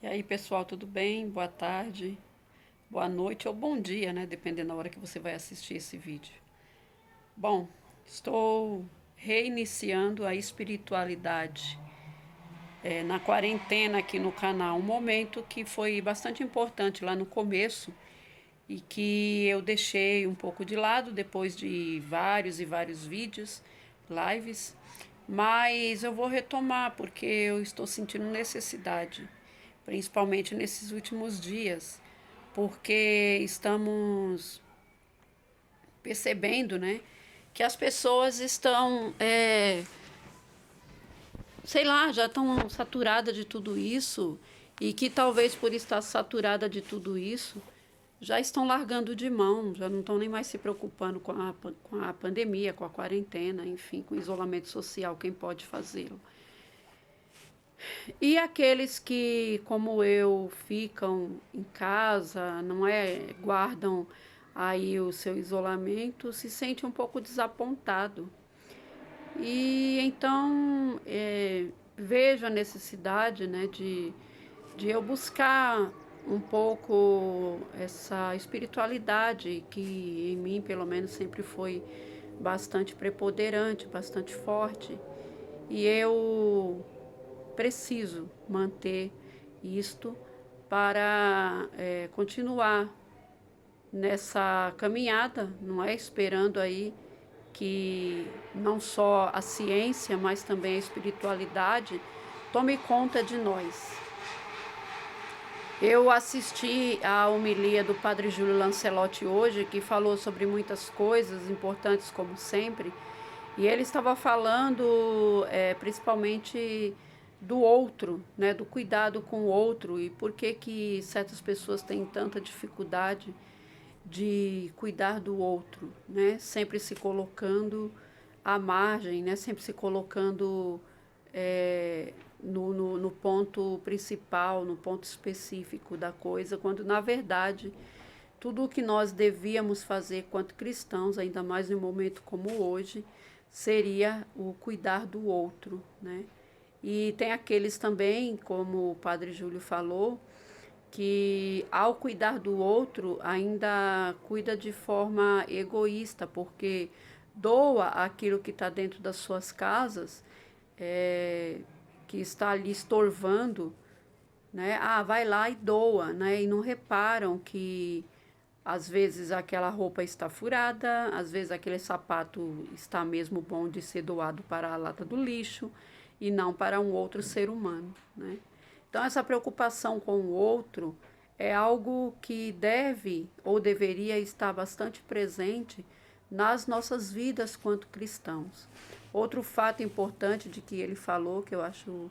E aí, pessoal, tudo bem? Boa tarde, boa noite ou bom dia, né? Dependendo da hora que você vai assistir esse vídeo. Bom, estou reiniciando a espiritualidade na quarentena aqui no canal. Um momento que foi bastante importante lá no começo e que eu deixei um pouco de lado depois de vários e vários vídeos, lives, mas eu vou retomar porque eu estou sentindo necessidade, principalmente nesses últimos dias, porque estamos percebendo, né, que as pessoas estão, sei lá, já estão saturadas de tudo isso e que talvez por estar saturada de tudo isso já estão largando de mão, já não estão nem mais se preocupando com a pandemia, com a quarentena, enfim, com o isolamento social, quem pode fazê-lo. E aqueles que, como eu, ficam em casa, não é, guardam aí o seu isolamento, se sente um pouco desapontado. E então vejo a necessidade, né, de eu buscar um pouco essa espiritualidade que em mim, pelo menos, sempre foi bastante preponderante, bastante forte. E eu preciso manter isto para continuar nessa caminhada, não é? Esperando aí que não só a ciência, mas também a espiritualidade tome conta de nós. Eu assisti à homilia do Padre Júlio Lancelotti hoje, que falou sobre muitas coisas importantes, como sempre, e ele estava falando principalmente do outro, né, do cuidado com o outro e por que que certas pessoas têm tanta dificuldade de cuidar do outro, né, sempre se colocando à margem, né, sempre se colocando no ponto principal, no ponto específico da coisa, quando na verdade tudo o que nós devíamos fazer quanto cristãos, ainda mais em um momento como hoje, seria o cuidar do outro, né? E tem aqueles também, como o Padre Júlio falou, que ao cuidar do outro ainda cuida de forma egoísta, porque doa aquilo que está dentro das suas casas, que está ali estorvando, né? Ah, vai lá e doa, né? E não reparam que às vezes aquela roupa está furada, às vezes aquele sapato está mesmo bom de ser doado para a lata do lixo e não para um outro ser humano, né? Então essa preocupação com o outro é algo que deve ou deveria estar bastante presente nas nossas vidas quanto cristãos. Outro fato importante de que ele falou, que eu acho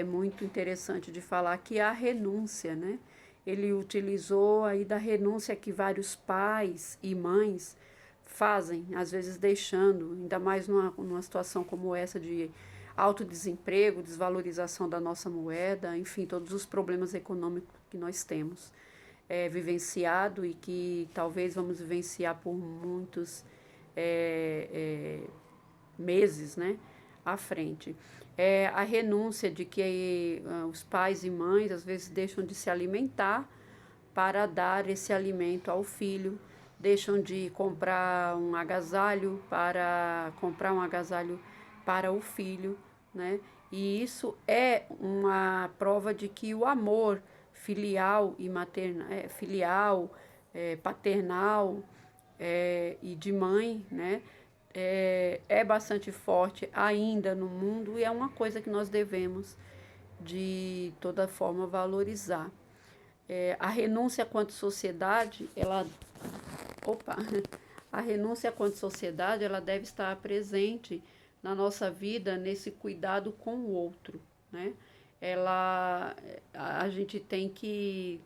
muito interessante de falar, que é a renúncia, né? Ele utilizou aí da renúncia que vários pais e mães fazem, às vezes deixando, ainda mais numa situação como essa de alto desemprego, desvalorização da nossa moeda, enfim, todos os problemas econômicos que nós temos vivenciado e que talvez vamos vivenciar por muitos meses, né, à frente. A renúncia de que os pais e mães às vezes deixam de se alimentar para dar esse alimento ao filho, deixam de comprar um agasalho para o filho, né? E isso é uma prova de que o amor filial e maternal, paternal e de mãe, né? É bastante forte ainda no mundo e é uma coisa que nós devemos de toda forma valorizar. A renúncia quanto sociedade, opa, a renúncia quanto sociedade, ela deve estar presente na nossa vida nesse cuidado com o outro, né? A gente tem que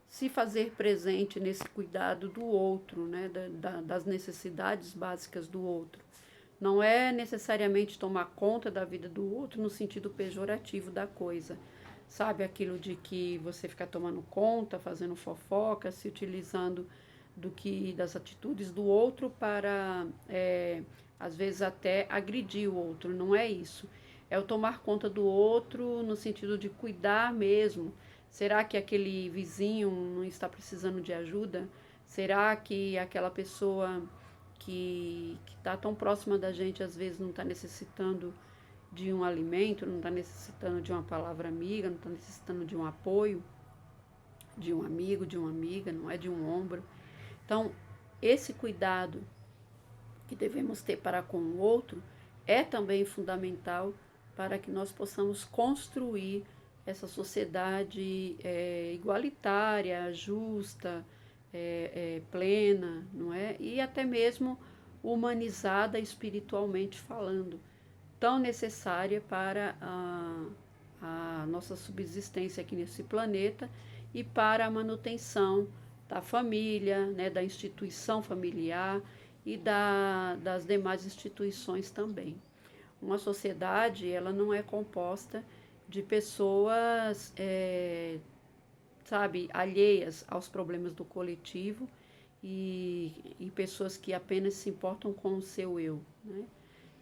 se fazer presente nesse cuidado do outro, né? Das necessidades básicas do outro. Não é necessariamente tomar conta da vida do outro no sentido pejorativo da coisa. Sabe, aquilo de que você fica tomando conta, fazendo fofoca, se utilizando das atitudes do outro para, às vezes, até agredir o outro. Não é isso. É o tomar conta do outro no sentido de cuidar mesmo Será que aquele vizinho não está precisando de ajuda? Será que aquela pessoa que está tão próxima da gente às vezes não está necessitando de um alimento, não está necessitando de uma palavra amiga, não está necessitando de um apoio, de um amigo, de uma amiga, não é de um ombro? Então, esse cuidado que devemos ter para com o outro é também fundamental para que nós possamos construir essa sociedade igualitária, justa, plena, não é? E até mesmo humanizada espiritualmente falando, tão necessária para a nossa subsistência aqui nesse planeta e para a manutenção da família, né, da instituição familiar e das demais instituições também. Uma sociedade, ela não é composta de pessoas, sabe, alheias aos problemas do coletivo e pessoas que apenas se importam com o seu eu, né?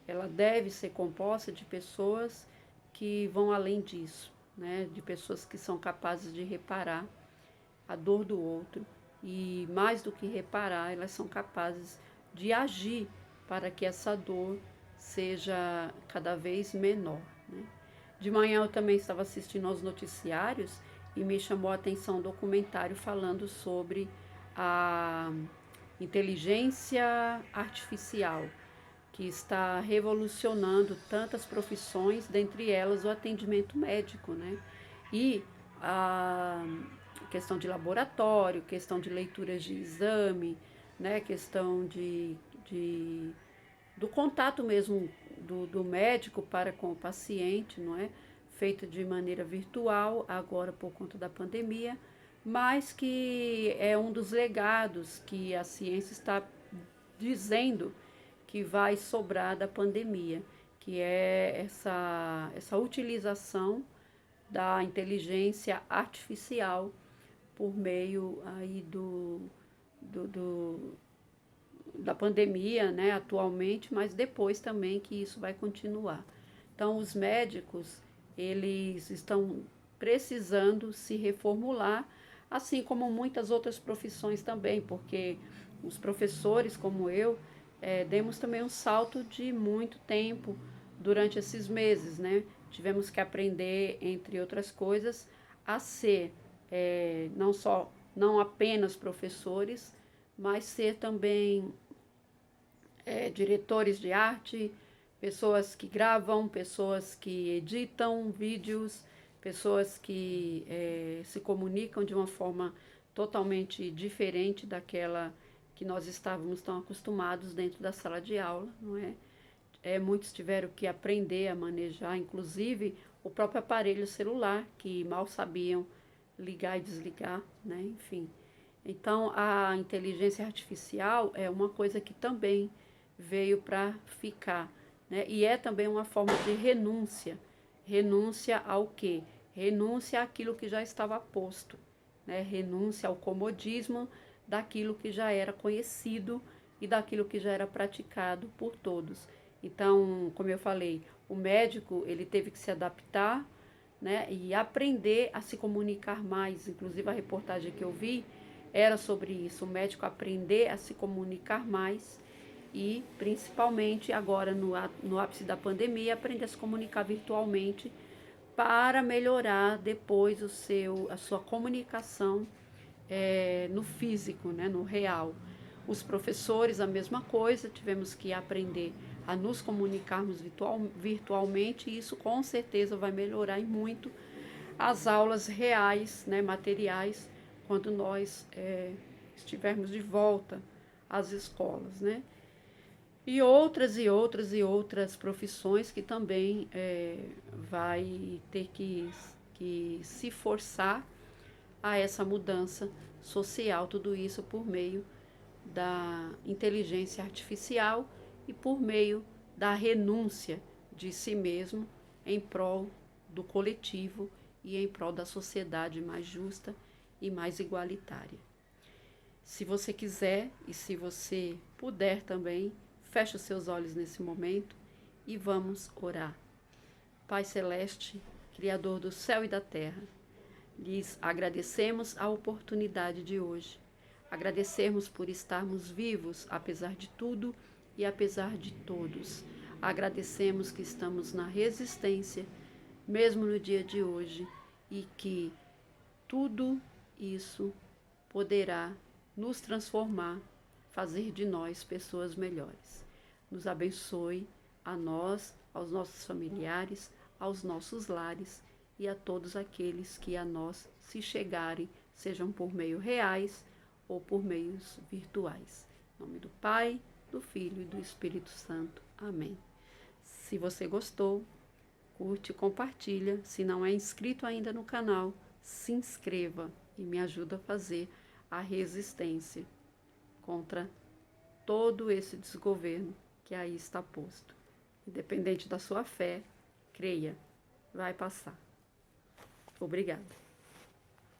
Ela deve ser composta de pessoas que vão além disso, né? De pessoas que são capazes de reparar a dor do outro e, mais do que reparar, elas são capazes de agir para que essa dor seja cada vez menor, né? De manhã eu também estava assistindo aos noticiários e me chamou a atenção um documentário falando sobre a inteligência artificial, que está revolucionando tantas profissões, dentre elas o atendimento médico, né? E a questão de laboratório, questão de leituras de exame, né? Questão do contato mesmo do médico para com o paciente, não é? Feito de maneira virtual, agora por conta da pandemia, mas que é um dos legados que a ciência está dizendo que vai sobrar da pandemia, que é essa utilização da inteligência artificial por meio aí do da pandemia, né, atualmente, mas depois também que isso vai continuar. Então, os médicos, eles estão precisando se reformular, assim como muitas outras profissões também, porque os professores, como eu, demos também um salto de muito tempo durante esses meses, né? Tivemos que aprender, entre outras coisas, a ser não apenas professores, mas ser também diretores de arte, pessoas que gravam, pessoas que editam vídeos, pessoas que se comunicam de uma forma totalmente diferente daquela que nós estávamos tão acostumados dentro da sala de aula, não é? Muitos tiveram que aprender a manejar, inclusive o próprio aparelho celular, que mal sabiam ligar e desligar, né? Enfim. Então, a inteligência artificial é uma coisa que também veio para ficar, né? E é também uma forma de renúncia. Renúncia ao quê? Renúncia àquilo que já estava posto, né? Renúncia ao comodismo daquilo que já era conhecido e daquilo que já era praticado por todos. Então, como eu falei, o médico, ele teve que se adaptar, né, e aprender a se comunicar mais. Inclusive, a reportagem que eu vi era sobre isso, o médico aprender a se comunicar mais e, principalmente, agora no ápice da pandemia, aprender a se comunicar virtualmente para melhorar depois a sua comunicação no físico, né, no real. Os professores, a mesma coisa, tivemos que aprender a nos comunicarmos virtualmente e isso com certeza vai melhorar e muito as aulas reais, né, materiais, quando nós estivermos de volta às escolas, né? E outras profissões que também vai ter que se forçar a essa mudança social, tudo isso por meio da inteligência artificial e por meio da renúncia de si mesmo em prol do coletivo e em prol da sociedade mais justa e mais igualitária. Se você quiser e se você puder também, feche os seus olhos nesse momento e vamos orar. Pai Celeste, Criador do céu e da terra, Lhes agradecemos a oportunidade de hoje. Agradecemos por estarmos vivos, apesar de tudo e apesar de todos. Agradecemos que estamos na resistência, mesmo no dia de hoje, e que tudo isso poderá nos transformar, fazer de nós pessoas melhores. Nos abençoe a nós, aos nossos familiares, aos nossos lares e a todos aqueles que a nós se chegarem, sejam por meio reais ou por meios virtuais. Em nome do Pai, do Filho e do Espírito Santo. Amém. Se você gostou, curte, compartilha. Se não é inscrito ainda no canal, se inscreva e me ajuda a fazer a resistência contra todo esse desgoverno que aí está posto. Independente da sua fé, creia, vai passar. Obrigada.